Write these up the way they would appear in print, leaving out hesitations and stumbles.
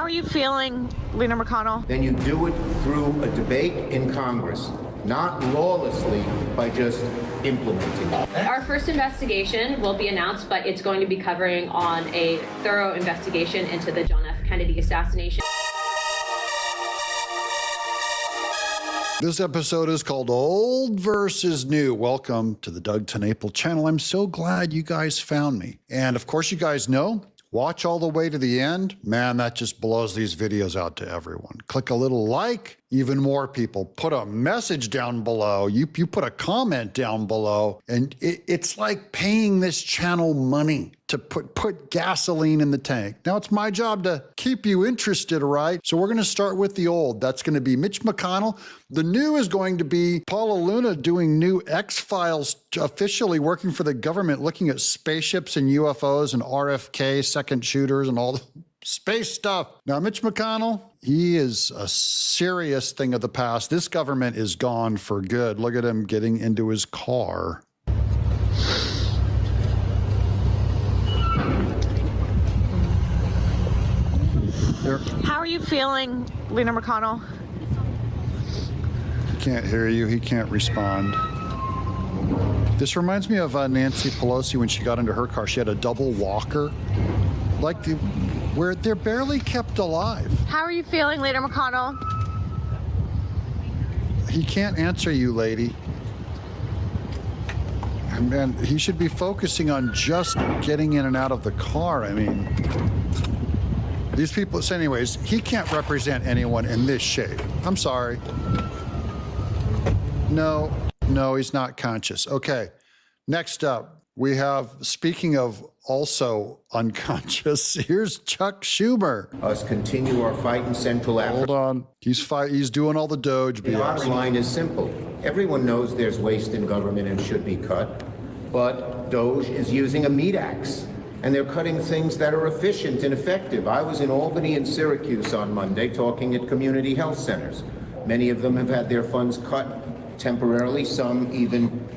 are you feeling, Leader McConnell? Then you do it through a debate in Congress, not lawlessly by just implementing it. Our first investigation will be announced, but it's going to be covering on a thorough investigation into the John F. Kennedy assassination. This episode is called Old versus New. Welcome to the Doug TenNapel channel. I'm so glad you guys found me. And of course, you guys know, watch all the way to the end. Man, that just blows these videos out to everyone. Click a little like, even more people. Put a message down below. You put a comment down below. And it's like paying this channel money to put gasoline in the tank. Now it's my job to keep you interested, right? So we're gonna start with the old. That's gonna be Mitch McConnell. The new is going to be Paula Luna doing new X-Files, officially working for the government, looking at spaceships and UFOs and RFK, second shooters and all the space stuff. Now, Mitch McConnell, he is a serious thing of the past. This government is gone for good. Look at him getting into his car. How are you feeling, Leader McConnell? He can't hear you. He can't respond. This reminds me of Nancy Pelosi when she got into her car. She had a double walker, like where they're barely kept alive. How are you feeling, Leader McConnell? He can't answer you, lady. And he should be focusing on just getting in and out of the car. I mean, these people, so anyways, he can't represent anyone in this shape. I'm sorry. No, he's not conscious. Okay, next up, we have, speaking of also unconscious, here's Chuck Schumer. Us continue our fight in Central Africa. Hold on, he's doing all the Doge The BS. bottom line is simple. Everyone knows there's waste in government and should be cut, but Doge is using a meat axe. And they're cutting things that are efficient and effective. I was in Albany and Syracuse on Monday talking at community health centers. Many of them have had their funds cut temporarily. Some even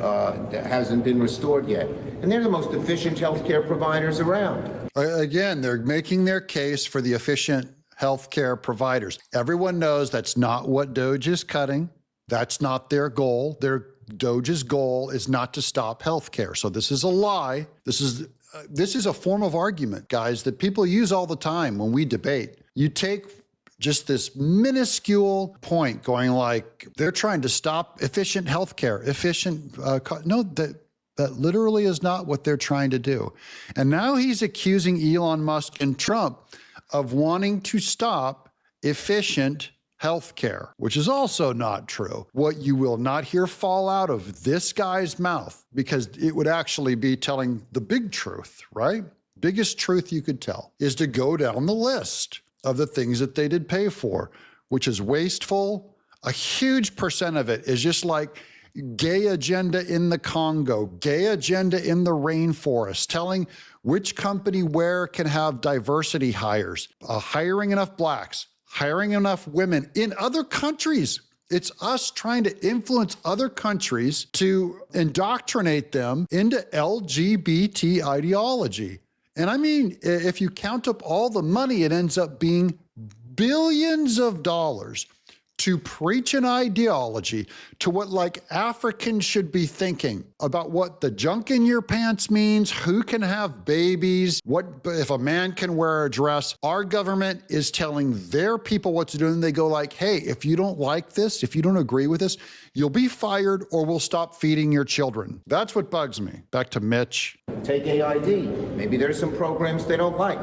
hasn't been restored yet. And they're the most efficient healthcare providers around. Again, they're making their case for the efficient healthcare providers. Everyone knows that's not what Doge is cutting. That's not their goal. Doge's goal is not to stop healthcare. So this is a lie. This is a form of argument, guys, that people use all the time when we debate. You take just this minuscule point going like, they're trying to stop efficient healthcare, no, that literally is not what they're trying to do. And now he's accusing Elon Musk and Trump of wanting to stop efficient healthcare, which is also not true. What you will not hear fall out of this guy's mouth, because it would actually be telling the big truth, right? Biggest truth you could tell is to go down the list of the things that they did pay for, which is wasteful. A huge percent of it is just like gay agenda in the Congo, gay agenda in the rainforest, telling which company where can have diversity hires, hiring enough blacks, hiring enough women in other countries. It's us trying to influence other countries to indoctrinate them into LGBT ideology. And I mean, if you count up all the money, it ends up being billions of dollars to preach an ideology to what like Africans should be thinking about what the junk in your pants means, who can have babies, what if a man can wear a dress. Our government is telling their people what to do, and they go like, hey, if you don't like this, if you don't agree with this, you'll be fired or we'll stop feeding your children. That's what bugs me. Back to Mitch. Take AID. Maybe there's some programs they don't like.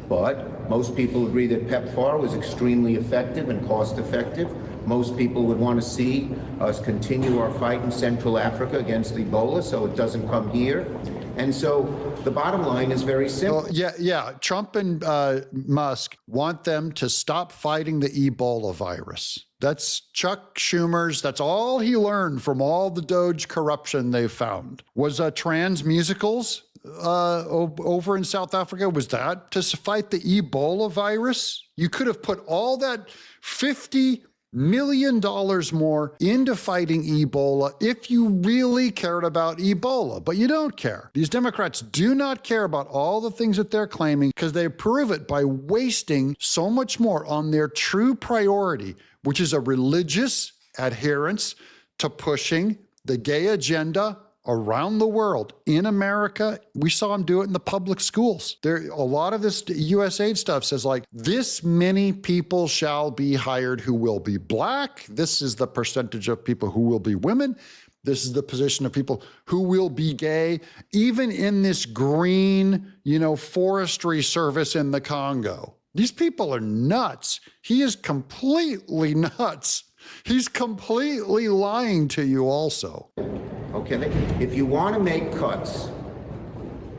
But most people agree that PEPFAR was extremely effective and cost-effective. Most people would want to see us continue our fight in Central Africa against Ebola so it doesn't come here. And so the bottom line is very simple. Well, yeah. Trump and Musk want them to stop fighting the Ebola virus. That's Chuck Schumer's, that's all he learned from all the Doge corruption they found. Was trans musicals over in South Africa, was that to fight the Ebola virus? You could have put all that $50 million more into fighting Ebola if you really cared about Ebola, but you don't care. These Democrats do not care about all the things that they're claiming because they prove it by wasting so much more on their true priority, which is a religious adherence to pushing the gay agenda around the world. In America, we saw them do it in the public schools. A lot of this USAID stuff says like, this many people shall be hired who will be black. This is the percentage of people who will be women. This is the position of people who will be gay, even in this green, forestry service in the Congo. These people are nuts. He is completely nuts. He's completely lying to you also. Okay, if you want to make cuts,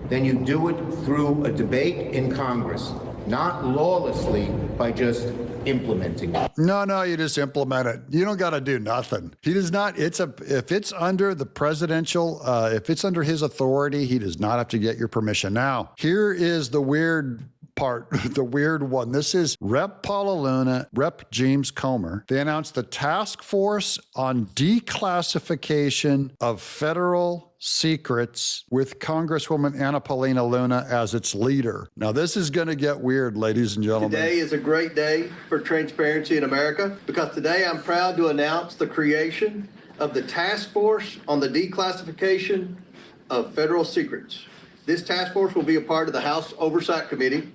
then you do it through a debate in Congress, not lawlessly by just implementing it. No, you just implement it. You don't got to do nothing. He does not. If it's under the presidential, if it's under his authority, he does not have to get your permission. Now, here is the weird part, the weird one. This is Rep. Paula Luna, Rep. James Comer. They announced the task force on declassification of federal secrets with Congresswoman Anna Paulina Luna as its leader. Now, this is going to get weird, ladies and gentlemen. Today is a great day for transparency in America because today I'm proud to announce the creation of the task force on the declassification of federal secrets. This task force will be a part of the House Oversight Committee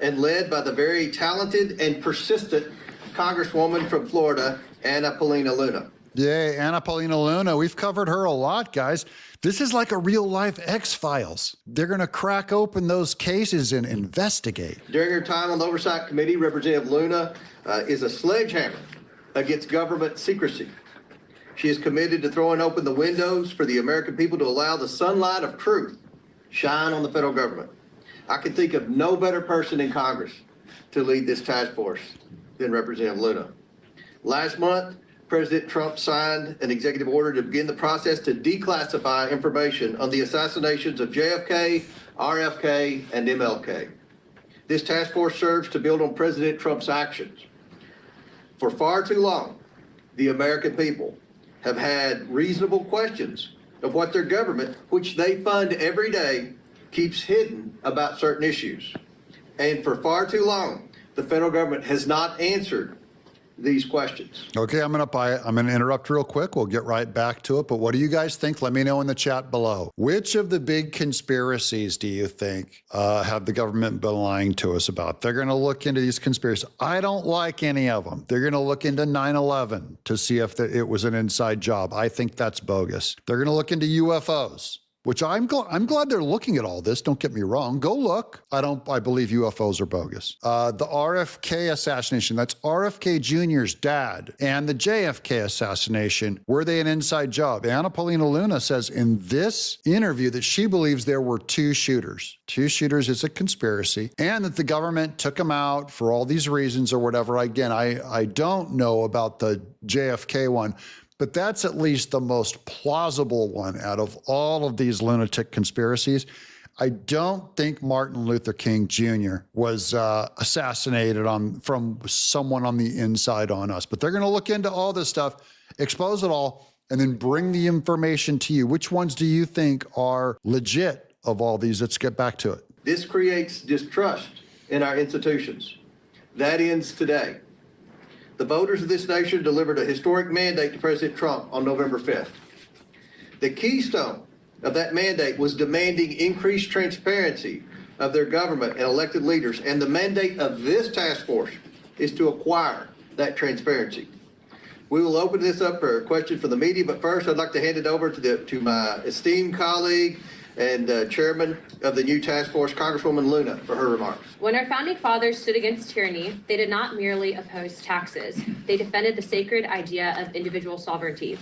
and led by the very talented and persistent Congresswoman from Florida, Anna Paulina Luna. Yay, Anna Paulina Luna. We've covered her a lot, guys. This is like a real-life X-Files. They're going to crack open those cases and investigate. During her time on the Oversight Committee, Representative Luna is a sledgehammer against government secrecy. She is committed to throwing open the windows for the American people to allow the sunlight of truth shine on the federal government. I can think of no better person in Congress to lead this task force than Representative Luna. Last month, President Trump signed an executive order to begin the process to declassify information on the assassinations of JFK, RFK, and MLK. This task force serves to build on President Trump's actions. For far too long, the American people have had reasonable questions of what their government, which they fund every day, keeps hidden about certain issues. And for far too long, the federal government has not answered these questions. Okay, I'm going to interrupt real quick. We'll get right back to it. But what do you guys think? Let me know in the chat below. Which of the big conspiracies do you think have the government been lying to us about? They're going to look into these conspiracies. I don't like any of them. They're going to look into 9/11 to see if it was an inside job. I think that's bogus. They're going to look into UFOs, which I'm glad they're looking at all this. Don't get me wrong. Go look. I believe UFOs are bogus. The RFK assassination, that's RFK Jr.'s dad, and the JFK assassination, were they an inside job? Anna Paulina Luna says in this interview that she believes there were two shooters. Two shooters is a conspiracy, and that the government took them out for all these reasons or whatever. Again, I don't know about the JFK one, but that's at least the most plausible one out of all of these lunatic conspiracies. I don't think Martin Luther King Jr. was assassinated from someone on the inside on us. But they're going to look into all this stuff, expose it all, and then bring the information to you. Which ones do you think are legit of all these? Let's get back to it. This creates distrust in our institutions. That ends today. The voters of this nation delivered a historic mandate to President Trump on November 5th. The keystone of that mandate was demanding increased transparency of their government and elected leaders, and the mandate of this task force is to acquire that transparency. We will open this up for a question from the media, but first I'd like to hand it over to my esteemed colleague and chairman of the new task force, Congresswoman Luna, for her remarks. When our founding fathers stood against tyranny, they did not merely oppose taxes. They defended the sacred idea of individual sovereignty.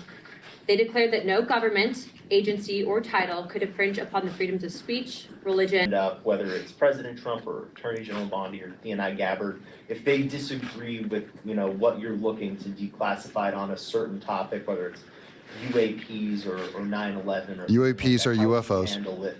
They declared that no government, agency, or title could infringe upon the freedoms of speech, religion. Whether it's President Trump or Attorney General Bondi or DNI Gabbard, if they disagree with what you're looking to declassify on a certain topic, whether it's UAPs or 9/11 or UAPs are how would you UFOs. handle if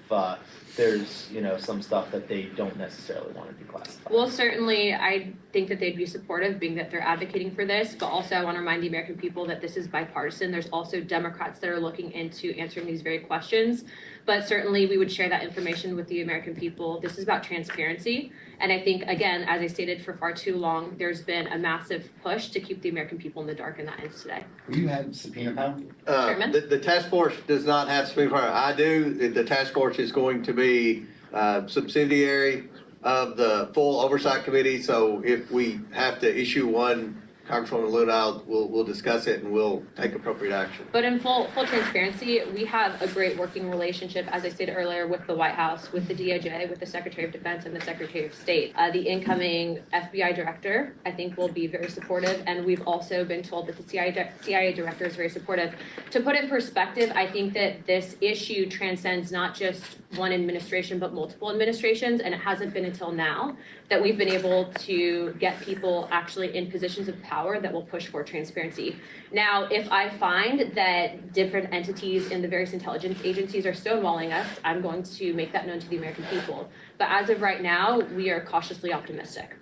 there's some stuff that they don't necessarily want to declassify? Well, certainly, I think that they'd be supportive, being that they're advocating for this, but also I want to remind the American people that this is bipartisan. There's also Democrats that are looking into answering these very questions, but certainly we would share that information with the American people. This is about transparency, and I think, again, as I stated for far too long, there's been a massive push to keep the American people in the dark, and that ends today. Will you have subpoena power? Chairman? The task force does not have subpoena power. I do. The task force is going to be subsidiary of the full oversight committee. So if we have to issue one, Congresswoman Luna, we'll discuss it and we'll take appropriate action. But in full transparency, we have a great working relationship, as I stated earlier, with the White House, with the DOJ, with the Secretary of Defense and the Secretary of State. The incoming FBI director, I think, will be very supportive, and we've also been told that the CIA director is very supportive. To put it in perspective, I think that this issue transcends not just one administration, but multiple administrations, and it hasn't been until now that we've been able to get people actually in positions of power that will push for transparency. Now, if I find that different entities in the various intelligence agencies are stonewalling us, I'm going to make that known to the American people. But as of right now, we are cautiously optimistic.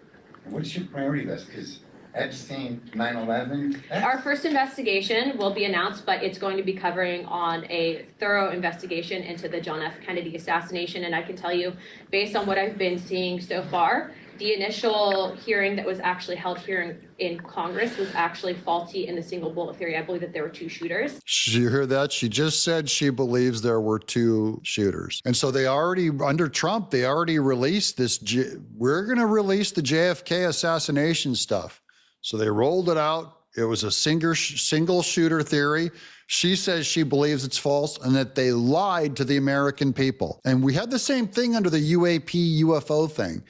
What's your priority list? Because Epstein, 9/11. Our first investigation will be announced, but it's going to be covering on a thorough investigation into the John F. Kennedy assassination. And I can tell you, based on what I've been seeing so far, the initial hearing that was actually held here in Congress was actually faulty in the single bullet theory. I believe that there were two shooters. You hear that? She just said she believes there were two shooters. And so they already, under Trump, they already released this. We're going to release the JFK assassination stuff. So they rolled it out. It was a single shooter theory. She says she believes it's false and that they lied to the American people. And we had the same thing under the UAP UFO thing,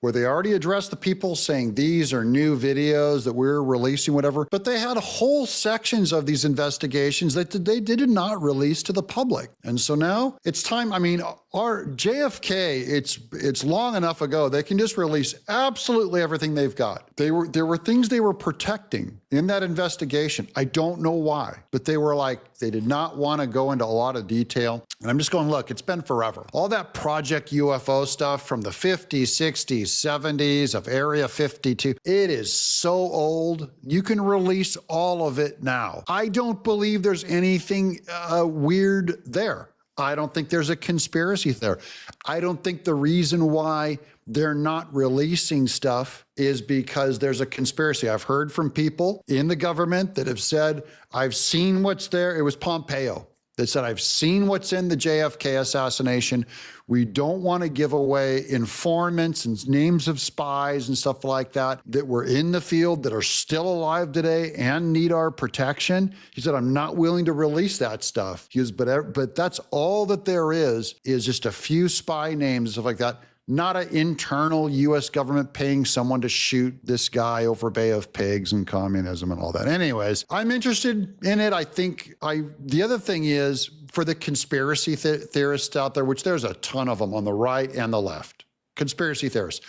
where they already addressed the people saying these are new videos that we're releasing, whatever. But they had whole sections of these investigations that they did not release to the public. And so now it's time. I mean, our JFK, it's long enough ago. They can just release absolutely everything they've got. There were things they were protecting in that investigation. I don't know why, but they were like, they did not want to go into a lot of detail. And I'm just going, look, it's been forever. All that Project UFO stuff from the 50s, 60s, 70s of Area 52, it is so old. You can release all of it now. I don't believe there's anything weird there. I don't think there's a conspiracy there. I don't think the reason why they're not releasing stuff is because there's a conspiracy. I've heard from people in the government that have said, I've seen what's there. It was Pompeo that said, I've seen what's in the JFK assassination. We don't want to give away informants and names of spies and stuff like that were in the field that are still alive today and need our protection. He said, I'm not willing to release that stuff. He goes, but that's all that there is just a few spy names and stuff like that. Not an internal U.S. government paying someone to shoot this guy over Bay of Pigs and communism and all that. Anyways, I'm interested in it. I think the other thing is for the conspiracy theorists out there, which there's a ton of them on the right and the left, conspiracy theorists.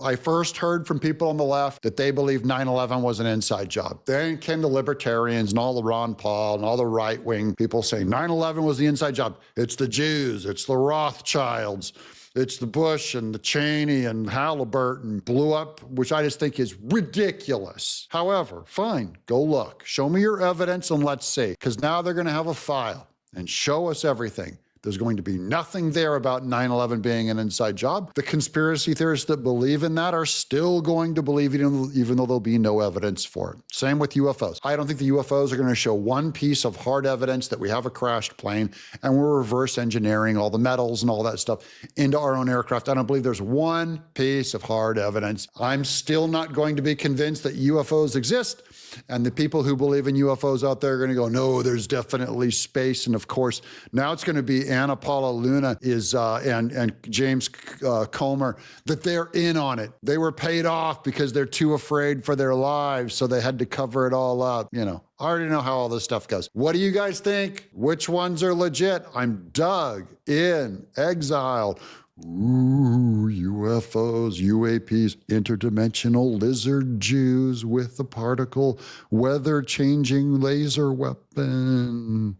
I first heard from people on the left that they believe 9/11 was an inside job. Then came the libertarians and all the Ron Paul and all the right-wing people saying 9/11 was the inside job. It's the Jews, it's the Rothschilds, it's the Bush and the Cheney and Halliburton blew up, which I just think is ridiculous. However, fine, go look. Show me your evidence and let's see. Because now they're going to have a file and show us everything. There's going to be nothing there about 9/11 being an inside job. The conspiracy theorists that believe in that are still going to believe it, even though there'll be no evidence for it. Same with UFOs. I don't think the UFOs are going to show one piece of hard evidence that we have a crashed plane and we're reverse engineering all the metals and all that stuff into our own aircraft. I don't believe there's one piece of hard evidence. I'm still not going to be convinced that UFOs exist. And the people who believe in UFOs out there are going to go, no, there's definitely space. And of course, now it's going to be Anna Paula Luna and James Comer, that they're in on it. They were paid off because they're too afraid for their lives. So they had to cover it all up. You know, I already know how all this stuff goes. What do you guys think? Which ones are legit? I'm Doug in exile. Ooh, UFOs, UAPs, interdimensional lizard Jews with the particle weather changing laser weapon.